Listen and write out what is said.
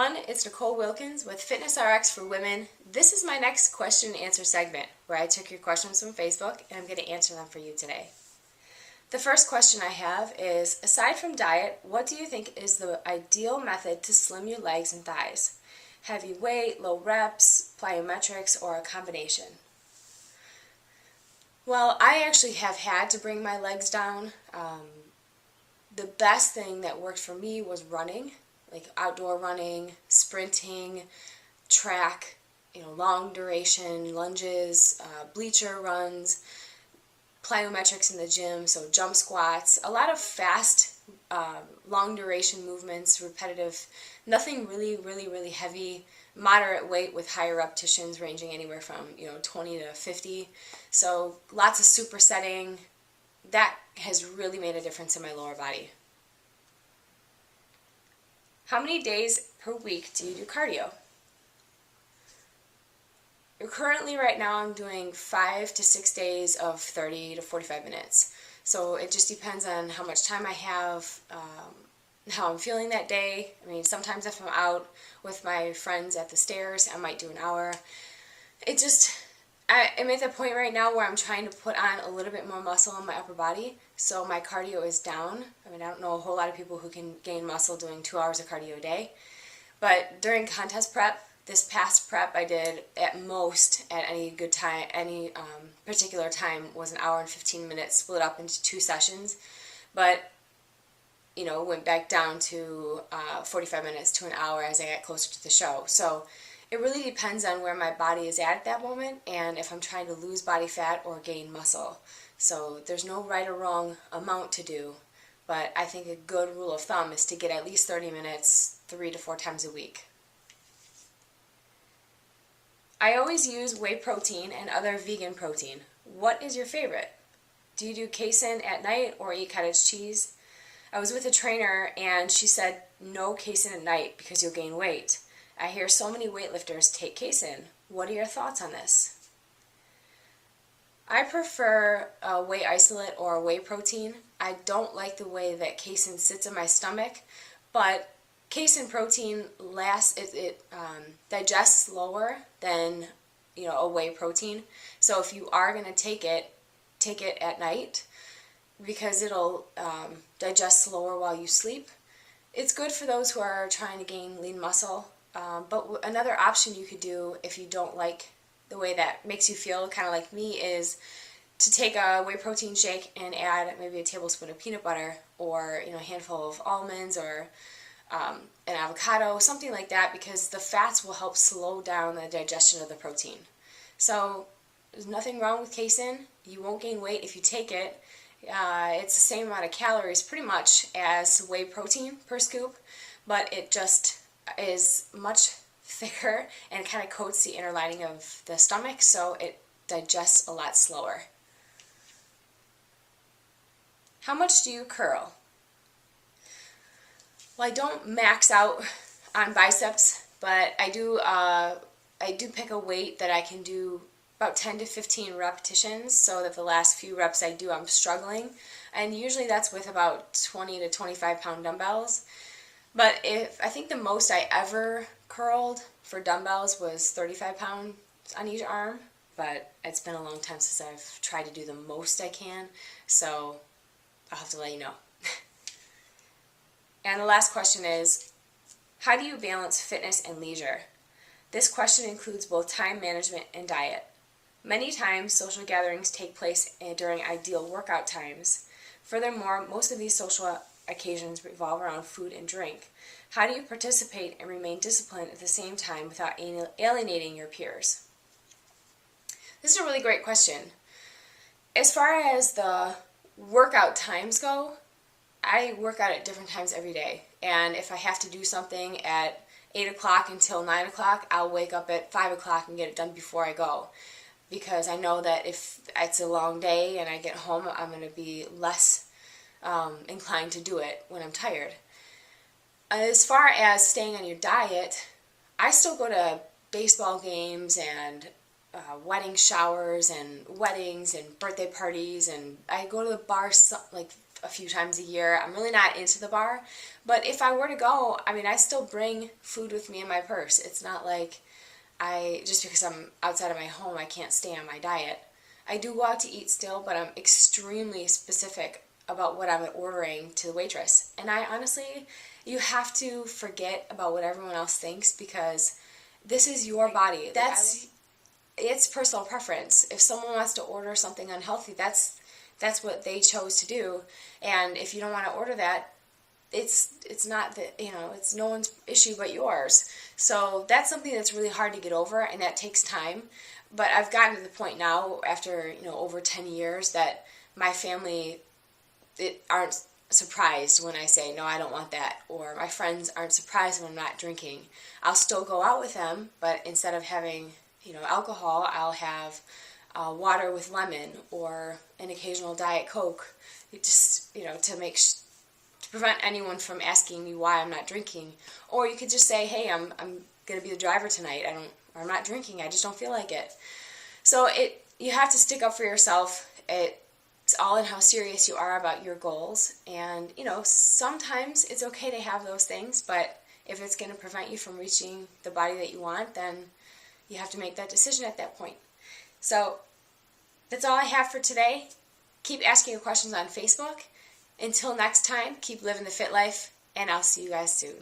everyone, it's Nicole Wilkins with FitnessRX for Women. This is my next question and answer segment where I took your questions from Facebook and I'm going to answer them for you today. The first question I have is, aside from diet, what do you think is the ideal method to slim your legs and thighs? Heavy weight, low reps, plyometrics, or a combination? Well, I actually have had to bring my legs down. The best thing that worked for me was running, like outdoor running, sprinting, track, long duration lunges, bleacher runs, plyometrics in the gym, so jump squats, a lot of fast, long duration movements, repetitive, nothing really heavy, moderate weight with higher repetitions ranging anywhere from 20 to 50. So lots of supersetting. That has really made a difference in my lower body. How many days per week do you do cardio? Currently, right now, I'm doing 5 to 6 days of 30 to 45 minutes. So it just depends on how much time I have, how I'm feeling that day. I mean, sometimes if I'm out with my friends at the stairs, I might do an hour. I'm at the point right now where I'm trying to put on a little bit more muscle in my upper body, so my cardio is down. I mean, I don't know a whole lot of people who can gain muscle doing 2 hours of cardio a day, but during contest prep, this past prep I did at most at any good time, any particular time was an hour and 15 minutes split up into 2 sessions, but went back down to 45 minutes to an hour as I got closer to the show. So it really depends on where my body is at that moment and if I'm trying to lose body fat or gain muscle. So there's no right or wrong amount to do, but I think a good rule of thumb is to get at least 30 minutes 3 to 4 times a week. I always use whey protein and other vegan protein. What is your favorite? Do you do casein at night or eat cottage cheese? I was with a trainer and she said no casein at night because you'll gain weight. I hear so many weightlifters take casein. What are your thoughts on this? I prefer a whey isolate or a whey protein. I don't like the way that casein sits in my stomach, but casein protein digests slower than a whey protein. So if you are going to take it at night because it'll digest slower while you sleep. It's good for those who are trying to gain lean muscle. But another option you could do if you don't like the way that makes you feel, kind of like me, is to take a whey protein shake and add maybe a tablespoon of peanut butter or a handful of almonds or an avocado, something like that, because the fats will help slow down the digestion of the protein. So there's nothing wrong with casein. You won't gain weight if you take it. It's the same amount of calories pretty much as whey protein per scoop, but it just is much thicker and kind of coats the inner lining of the stomach, so it digests a lot slower. How much do you curl? Well, I don't max out on biceps, but I do pick a weight that I can do about 10 to 15 repetitions, so that the last few reps I do, I'm struggling, and usually that's with about 20 to 25 pound dumbbells. But I think the most I ever curled for dumbbells was 35 pounds on each arm, but it's been a long time since I've tried to do the most I can, so I'll have to let you know. And the last question is, how do you balance fitness and leisure? This question includes both time management and diet. Many times, social gatherings take place during ideal workout times. Furthermore, most of these social occasions revolve around food and drink. How do you participate and remain disciplined at the same time without alienating your peers? This is a really great question. As far as the workout times go, I work out at different times every day, and if I have to do something at 8 o'clock until 9 o'clock, I'll wake up at 5 o'clock and get it done before I go, because I know that if it's a long day and I get home, I'm going to be less inclined to do it when I'm tired. As far as staying on your diet, I still go to baseball games and wedding showers and weddings and birthday parties, and I go to the bar like a few times a year. I'm really not into the bar. But if I were to go, I mean, I still bring food with me in my purse. It's not like just because I'm outside of my home, I can't stay on my diet. I do go out to eat still, but I'm extremely specific about what I'm ordering to the waitress. And I honestly, you have to forget about what everyone else thinks, because this is your body. It's personal preference. If someone wants to order something unhealthy, that's what they chose to do. And if you don't want to order that, it's not that, it's no one's issue but yours. So that's something that's really hard to get over, and that takes time. But I've gotten to the point now, after over 10 years, that my family aren't surprised when I say, no, I don't want that, or my friends aren't surprised when I'm not drinking. I'll still go out with them, but instead of having alcohol, I'll have water with lemon or an occasional Diet Coke, just to prevent anyone from asking me why I'm not drinking. Or you could just say, hey, I'm going to be the driver tonight. I'm not drinking. I just don't feel like it. So you have to stick up for yourself. It's all in how serious you are about your goals. And, sometimes it's okay to have those things, but if it's going to prevent you from reaching the body that you want, then you have to make that decision at that point. So that's all I have for today. Keep asking your questions on Facebook. Until next time, keep living the fit life, and I'll see you guys soon.